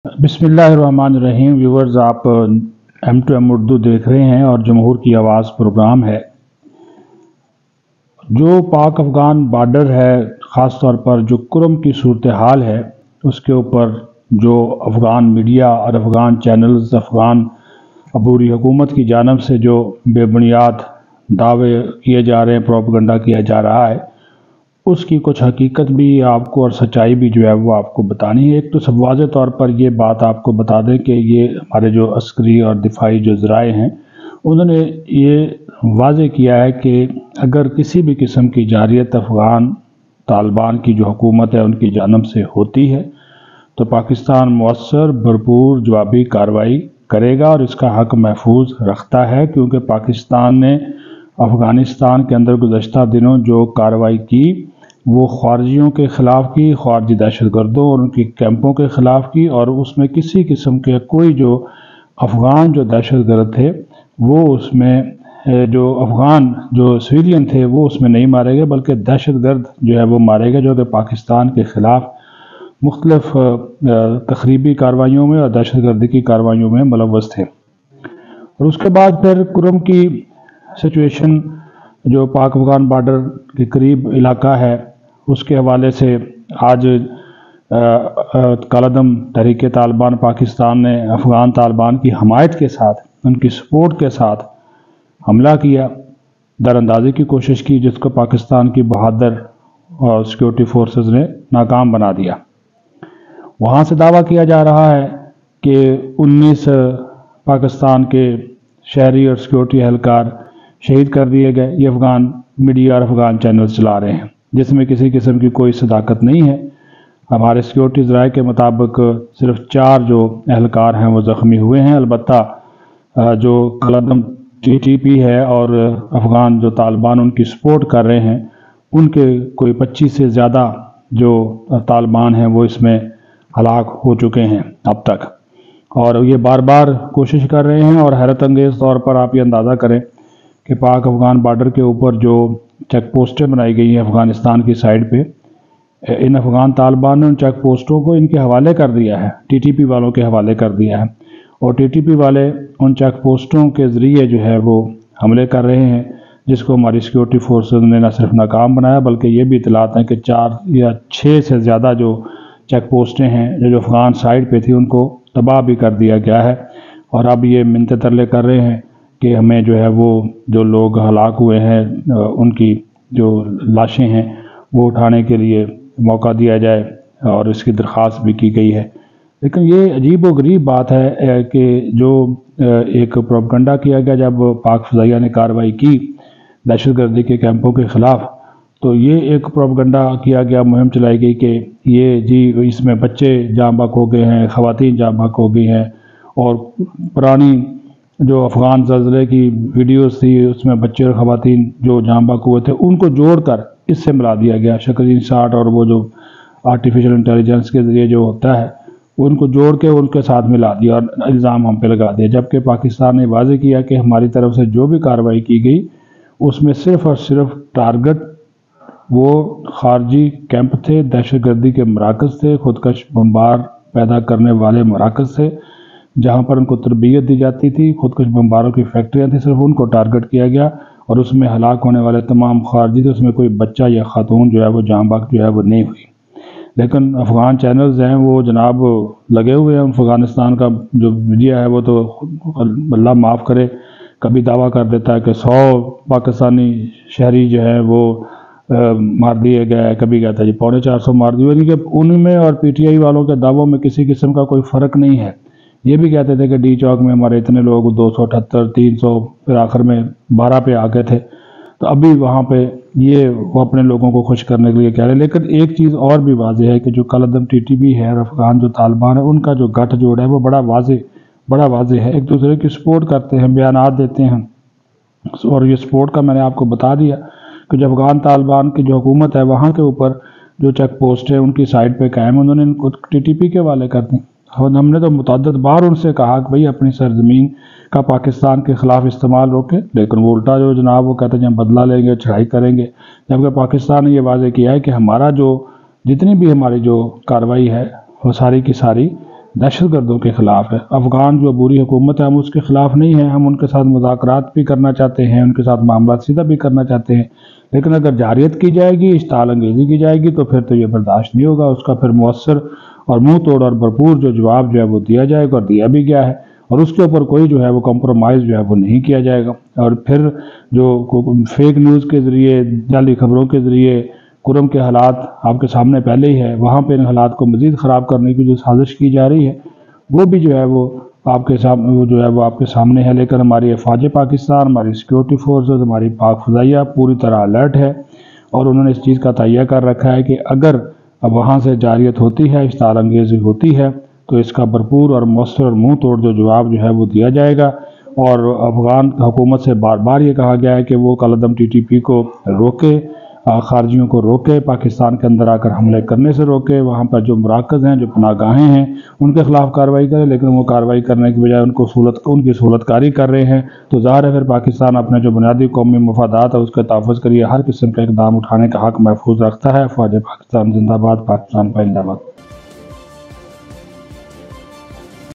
बिस्मिल्लाहिर्रहमानिर्रहीम। व्यूवर्स, आप M2M उर्दू देख रहे हैं और जमहूर की आवाज़ प्रोग्राम है। जो पाक अफ़गान बॉर्डर है, ख़ास तौर पर जो कुरम की सूरत हाल है, उसके ऊपर जो अफ़गान मीडिया और अफ़गान चैनल्स, अफ़गान अबूरी हुकूमत की जानब से जो बेबुनियाद दावे किए जा रहे हैं, प्रोपेगेंडा किया जा रहा है, उसकी कुछ हकीकत भी आपको और सच्चाई भी जो है वो आपको बतानी है। एक तो सब वाज़े तौर पर ये बात आपको बता दें कि ये हमारे जो अस्करी और दिफाई जो ज़राए हैं, उन्होंने ये वाज़े किया है कि अगर किसी भी किस्म की जारियत अफ़गान तालिबान की जो हुकूमत है उनकी जानब से होती है तो पाकिस्तान मौसर भरपूर जवाबी कार्रवाई करेगा और इसका हक़ महफूज रखता है, क्योंकि पाकिस्तान ने अफ़गानिस्तान के अंदर गुज़श्ता दिनों जो कार्रवाई की वो ख़ारजियों के ख़िलाफ़ की, ख़ारजी दहशतगर्दों और उनके कैंपों के ख़िलाफ़ की, और उसमें किसी किस्म के कोई जो अफ़गान जो दहशतगर्द थे वो उसमें जो अफ़गान जो सिविलियन थे वो उसमें नहीं मारे गए, बल्कि दहशतगर्द जो है वो मारे गए जो कि पाकिस्तान के ख़िलाफ़ मुख्तलिफ़ तख़रीबी कार्रवाइयों में और दहशतगर्दी की कार्रवाइयों में मुलव्वस थे। और उसके बाद फिर कुरम की सिचुएशन जो पाक अफ़गान बॉर्डर के करीब इलाका है उसके हवाले से आज कालादम तहरीक तालिबान पाकिस्तान ने अफ़गान तालिबान की हमायत के साथ, उनकी सपोर्ट के साथ हमला किया, दरअंदाजी की कोशिश की, जिसको पाकिस्तान की बहादुर और सिक्योरिटी फोर्सेस ने नाकाम बना दिया। वहाँ से दावा किया जा रहा है कि 19 पाकिस्तान के शहरी और सिक्योरिटी एहलकार शहीद कर दिए गए। ये अफ़गान मीडिया और अफ़गान चैनल्स चला रहे हैं, जिसमें किसी किस्म की कोई सदाकत नहीं है। हमारे सिक्योरिटी ज़राए के मुताबिक सिर्फ 4 जो एहलकार हैं वो ज़ख्मी हुए हैं। अलबत्ता जो कालादम TTP है और अफ़गान जो तालिबान उनकी सपोर्ट कर रहे हैं, उनके कोई 25 से ज़्यादा जो तालिबान हैं वो इसमें हलाक हो चुके हैं अब तक, और ये बार बार कोशिश कर रहे हैं। और हैरत अंगेज़ तौर पर आप ये अंदाज़ा करें कि पाक अफ़गान बॉर्डर के ऊपर जो चेक पोस्टें बनाई गई हैं अफ़गानिस्तान की साइड पे, इन अफ़गान तालिबान ने उन चेक पोस्टों को इनके हवाले कर दिया है, TTP वालों के हवाले कर दिया है, और TTP वाले उन चेक पोस्टों के ज़रिए जो है वो हमले कर रहे हैं, जिसको हमारी सिक्योरिटी फोर्सेस ने न सिर्फ नाकाम बनाया बल्कि ये भी इतलात हैं कि 4 या 6 से ज़्यादा जो चेक पोस्टें हैं जो अफ़गान साइड पे थी उनको तबाह भी कर दिया गया है। और अब ये मिन्नतें तरले कर रहे हैं कि हमें जो है वो जो लोग हलाक हुए हैं उनकी जो लाशें हैं वो उठाने के लिए मौका दिया जाए, और इसकी दरख्वास्त भी की गई है। लेकिन ये अजीब व गरीब बात है कि जो एक प्रोपेगेंडा किया गया जब पाक फ़ज़ाइया ने कार्रवाई की दहशतगर्दी के कैंपों के ख़िलाफ़, तो ये एक प्रोपेगेंडा किया गया, मुहिम चलाई गई कि ये जी इसमें बच्चे जाँ बहक हो गए हैं, ख़वातीन जाँ बहक हो गई हैं, और पुरानी जो अफ़गान ज़लज़ले की वीडियोस थी उसमें बच्चे और ख़वातीन जो जाँ बहक हुए थे उनको जोड़कर इससे मिला दिया गया। स्क्रीनशॉट और वो जो आर्टिफिशियल इंटेलिजेंस के ज़रिए जो होता है उनको जोड़ के उनके साथ मिला दिया और इल्ज़ाम हम पे लगा दिया, जबकि पाकिस्तान ने वाज़ेह किया कि हमारी तरफ से जो भी कार्रवाई की गई उसमें सिर्फ़ और सिर्फ टारगेट वो खारजी कैंप थे, दहशतगर्दी के मराकज़ थे, खुदकश बम्बार पैदा करने वाले मराकज़ थे, जहाँ पर उनको तरबियत दी जाती थी, खुदकश बम्बारों की फैक्ट्रियाँ थी, सिर्फ उनको टारगेट किया गया और उसमें हलाक होने वाले तमाम खारजी थे, उसमें कोई बच्चा या खातून जो है वो जाँ बहक जो है वो नहीं हुई। लेकिन अफ़गान चैनल्स हैं वो जनाब लगे हुए हैं, अफ़गानिस्तान का जो मीडिया है वो तो अल्लाह माफ़ करे कभी दावा कर देता है कि 100 पाकिस्तानी शहरी जो है वो मार दिए गए, कभी कहता है जी 450 मार दिए, यानी कि उनमें और PTI वालों के दावों में किसी किस्म का कोई फ़र्क नहीं है। ये भी कहते थे कि D चौक में हमारे इतने लोग 278, 300, फिर आखिर में 12 पे आ गए थे। तो अभी वहाँ पे ये वो अपने लोगों को खुश करने के लिए कह रहे हैं। लेकिन एक चीज़ और भी वाज़ेह है कि जो कालादम TTP है और अफ़गान जो तालिबान है उनका जो गठजोड़ है वो बड़ा वाज़ेह है, एक दूसरे की सपोर्ट करते हैं, बयानात देते हैं। और ये सपोर्ट का मैंने आपको बता दिया कि जो अफ़गान तालिबान की जो हुकूमत है वहाँ के ऊपर जो चेक पोस्ट है उनकी साइड पे कायम, उन्होंने इनको TTP के हवाले कर दी। और हमने तो मुतअद्दिद बार उनसे कहा कि भाई अपनी सरजमीन का पाकिस्तान के ख़िलाफ़ इस्तेमाल रोके, लेकिन वो उल्टा जो जनाब वो कहते हैं हम बदला लेंगे, चढ़ाई करेंगे, जबकि पाकिस्तान ने ये वाज़ेह किया है कि हमारा जो जितनी भी हमारी जो कार्रवाई है वो सारी की सारी دہشت گردوں کے خلاف ہے۔ افغان جو عبوری حکومت ہے ہم اس کے خلاف نہیں ہیں، ہم ان کے ساتھ مذاکرات بھی کرنا چاہتے ہیں، ان کے ساتھ معاملات سیدھا بھی کرنا چاہتے ہیں، لیکن اگر جارحیت کی جائے گی، اشتعال انگیزی کی جائے گی تو پھر تو یہ برداشت نہیں ہوگا۔ اس کا پھر مؤثر اور منہ توڑ اور بھرپور جو جواب جو ہے وہ دیا جائے گا، اور دیا بھی گیا ہے، اور اس کے اوپر کوئی جو ہے وہ کمپرومائز جو ہے وہ نہیں کیا جائے گا۔ اور پھر جو فیک نیوز کے ذریعے، جعلی خبروں کے ذریعے کرم کے حالات آپ کے سامنے پہلے ہی ہے، وہاں پہ ان حالات کو مزید خراب کرنے کی جو سازش کی جا رہی ہے وہ بھی جو ہے وہ آپ کے سامنے ہے۔ لیکن ہماری افواج پاکستان، ہماری سیکیورٹی فورسز، ہماری پاک فضائیہ پوری طرح الرٹ ہے، اور انہوں نے اس چیز کا تہیہ کر رکھا ہے کہ اگر اب وہاں سے جارحیت ہوتی ہے، اشتعال انگیزی ہوتی ہے، تو اس کا بھرپور اور مؤثر اور منہ توڑ جو جواب جو ہے وہ دیا جائے گا۔ اور افغان حکومت سے بار بار یہ کہا گیا ہے کہ وہ کالعدم ٹی ٹی پی کو روکے، خارجیوں کو روکے، پاکستان کے اندر آ کر حملے کرنے سے روکے، وہاں پر جو مراکز ہیں، جو پناہ گاہیں ہیں، ان کے خلاف کارروائی کرے، لیکن وہ کارروائی کرنے کی بجائے ان کی سہولت کاری کر رہے ہیں۔ تو ظاہر ہے پھر پاکستان اپنے جو بنیادی قومی مفادات ہے اس کے تحفظ کے لیے ہر قسم کا اقدام اٹھانے کا حق محفوظ رکھتا ہے۔ افواج پاکستان زندہ باد، پاکستان پائندہ باد۔